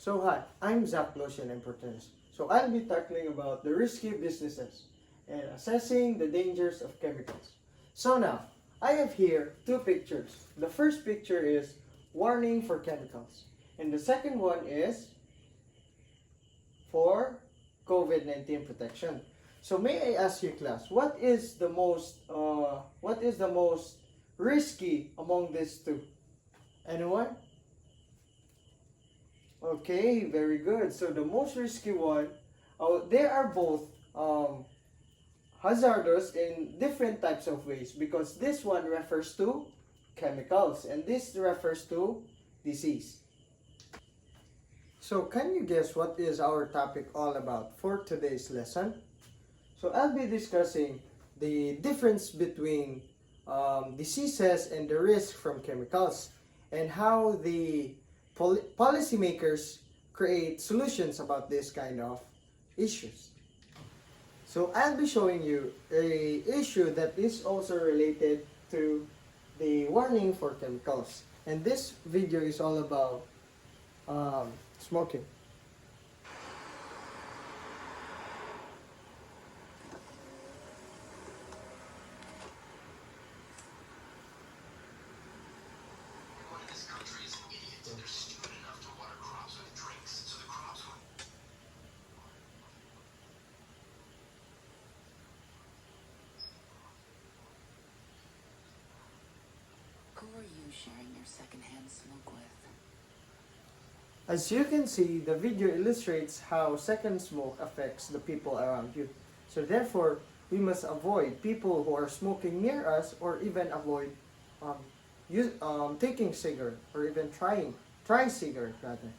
So hi, I'm Zach Lotion and Portens. So I'll be tackling about the risky businesses and assessing the dangers of chemicals. So now, I have here two pictures. The first picture is warning for chemicals, and the second one is for COVID-19 protection. So may I ask you, class, what is the most risky among these two? Anyone? Okay, very good. So the most risky one, they are both hazardous in different types of ways because this one refers to chemicals and this refers to disease. So can you guess what is our topic all about for today's lesson? So I'll be discussing the difference between diseases and the risk from chemicals and how the policymakers create solutions about this kind of issues. So I'll be showing you a issue that is also related to the warning for chemicals. And this video is all about smoking. Who are you sharing your secondhand smoke with? As you can see, the video illustrates how second smoke affects the people around you. So therefore, we must avoid people who are smoking near us or even avoid taking cigarette or even try cigarette rather.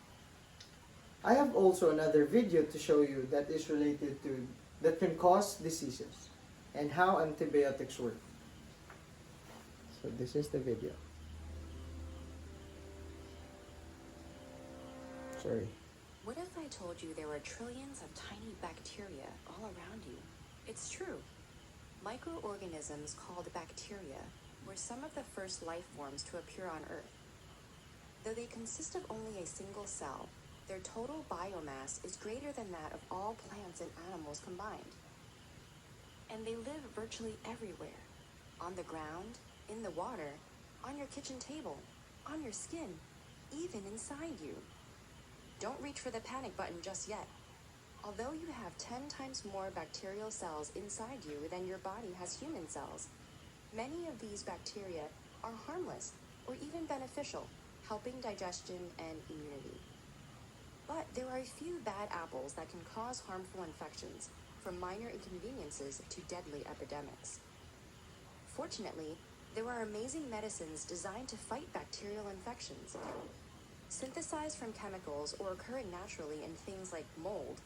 I have also another video to show you that is related to that can cause diseases and how antibiotics work. So this is the video. Sorry. What if I told you there were trillions of tiny bacteria all around you? It's true. Microorganisms called bacteria were some of the first life forms to appear on Earth. Though they consist of only a single cell, their total biomass is greater than that of all plants and animals combined. And they live virtually everywhere. On the ground, in the water, on your kitchen table, on your skin, even inside you. Don't reach for the panic button just yet. Although you have 10 times more bacterial cells inside you than your body has human cells, many of these bacteria are harmless or even beneficial, helping digestion and immunity. But there are a few bad apples that can cause harmful infections, from minor inconveniences to deadly epidemics. Fortunately, there are amazing medicines designed to fight bacterial infections. Synthesized from chemicals or occurring naturally in things like mold,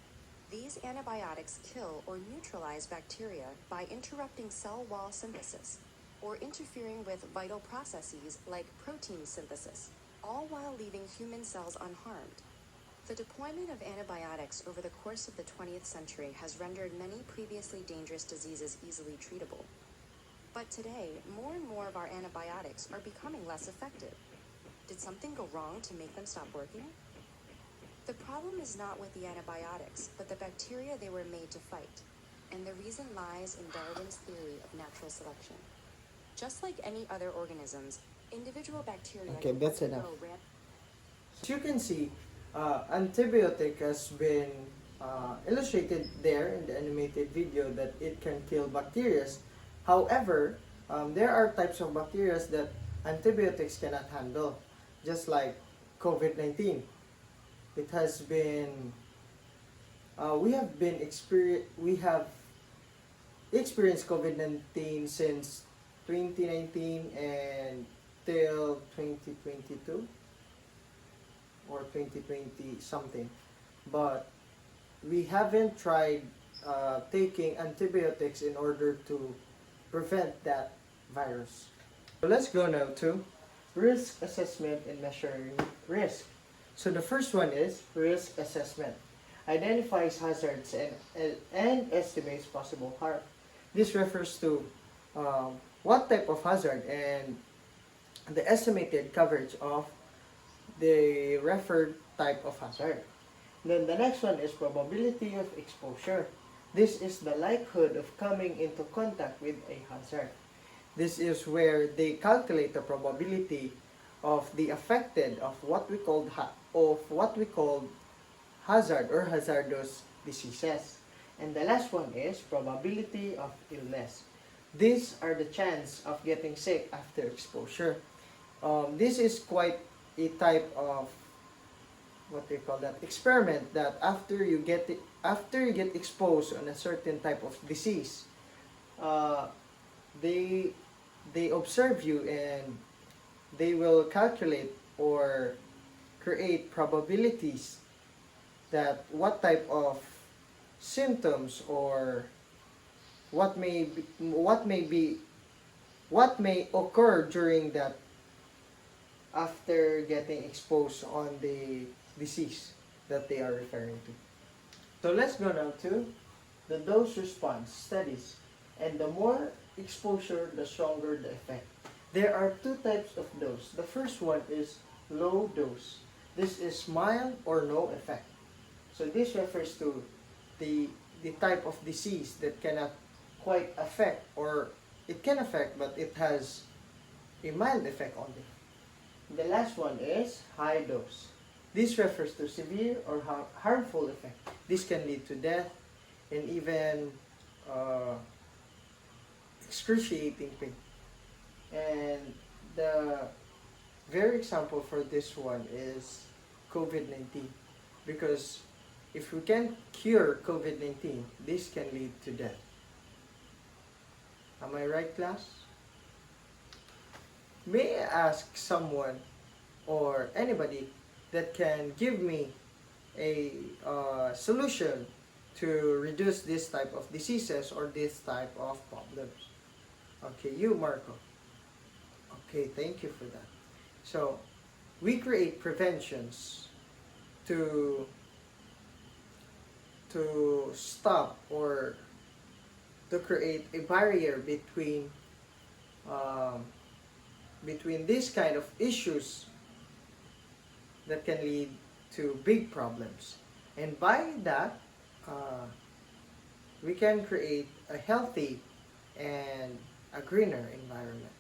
these antibiotics kill or neutralize bacteria by interrupting cell wall synthesis or interfering with vital processes like protein synthesis, all while leaving human cells unharmed. The deployment of antibiotics over the course of the 20th century has rendered many previously dangerous diseases easily treatable. But today, more and more of our antibiotics are becoming less effective. Did something go wrong to make them stop working? The problem is not with the antibiotics, but the bacteria they were made to fight. And the reason lies in Darwin's theory of natural selection. Just like any other organisms, individual bacteria Okay, can that's undergo enough. As you can see, antibiotic has been illustrated there in the animated video that it can kill bacteria. However, there are types of bacteria that antibiotics cannot handle, just like COVID-19. It has been, we have experienced COVID-19 since 2019 and till 2022 or 2020 something, but we haven't tried taking antibiotics in order to prevent that virus. So let's go now to risk assessment and measuring risk. So the first one is risk assessment. Identifies hazards and estimates possible harm. This refers to what type of hazard and the estimated coverage of the referred type of hazard. Then the next one is probability of exposure. This is the likelihood of coming into contact with a hazard. This is where they calculate the probability of the affected of what we call hazard or hazardous diseases. And the last one is probability of illness. These are the chance of getting sick after exposure. This is quite a type of experiment that after you get exposed on a certain type of disease, they observe you and they will calculate or create probabilities that what type of symptoms or what may occur during that after getting exposed on the disease that they are referring to. So let's go now to the dose response studies. And the more exposure, the stronger the effect. There are two types of dose. The first one is low dose. This is mild or no effect. So this refers to the type of disease that cannot quite affect, or it can affect but it has a mild effect only. The last one is high dose. This refers to severe or harmful effect. This can lead to death and even excruciating pain. And the very example for this one is COVID-19, because if we can cure COVID-19, this can lead to death. Am I right, class? May I ask someone or anybody that can give me a solution to reduce this type of diseases or this type of problems? Okay, you, Marco. Okay, thank you for that. So, we create preventions to stop or to create a barrier between these kind of issues that can lead to big problems. And by that, we can create a healthy and a greener environment.